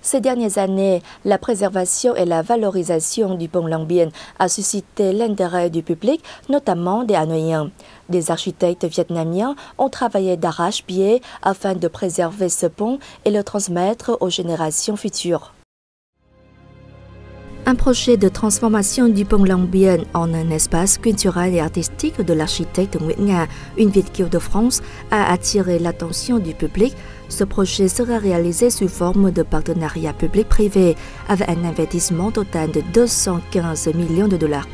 Ces dernières années, la préservation et la valorisation du pont Long Bien a suscité l'intérêt du public, notamment des Hanoïens. Des architectes vietnamiens ont travaillé d'arrache-pied afin de préserver ce pont et le transmettre aux générations futures. Un projet de transformation du pont Long Bien en un espace culturel et artistique de l'architecte Nguyễn Nga, une ville de France, a attiré l'attention du public. Ce projet sera réalisé sous forme de partenariat public-privé avec un investissement total de 215 millions de dollars.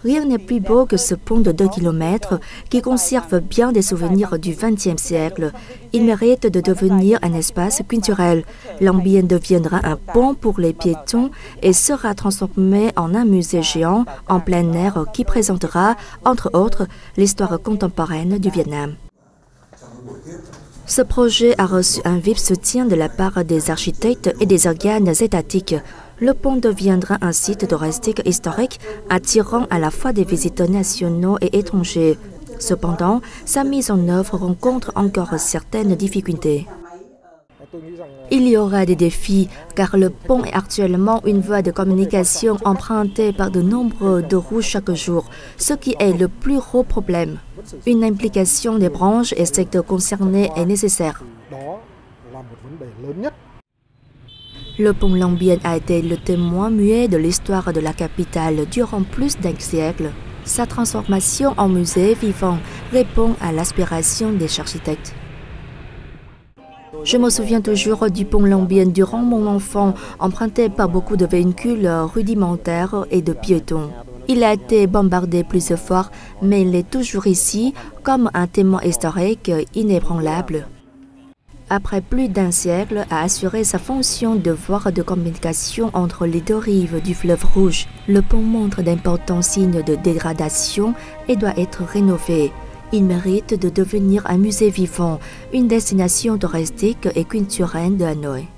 Rien n'est plus beau que ce pont de 2 km qui conserve bien des souvenirs du XXe siècle. Il mérite de devenir un espace culturel. Long Bien deviendra un pont pour les piétons et sera transformé en un musée géant en plein air qui présentera, entre autres, l'histoire contemporaine du Vietnam. Ce projet a reçu un vif soutien de la part des architectes et des organes étatiques. Le pont deviendra un site touristique historique attirant à la fois des visiteurs nationaux et étrangers. Cependant, sa mise en œuvre rencontre encore certaines difficultés. Il y aura des défis car le pont est actuellement une voie de communication empruntée par de nombreux de roues chaque jour, ce qui est le plus gros problème. Une implication des branches et secteurs concernés est nécessaire. Le pont Long Bien a été le témoin muet de l'histoire de la capitale durant plus d'un siècle. Sa transformation en musée vivant répond à l'aspiration des architectes. Je me souviens toujours du pont Long Bien durant mon enfance, emprunté par beaucoup de véhicules rudimentaires et de piétons. Il a été bombardé plusieurs fois, mais il est toujours ici comme un témoin historique inébranlable. Après plus d'un siècle, a assuré sa fonction de voie de communication entre les deux rives du fleuve Rouge. Le pont montre d'importants signes de dégradation et doit être rénové. Il mérite de devenir un musée vivant, une destination touristique et culturelle de Hanoï.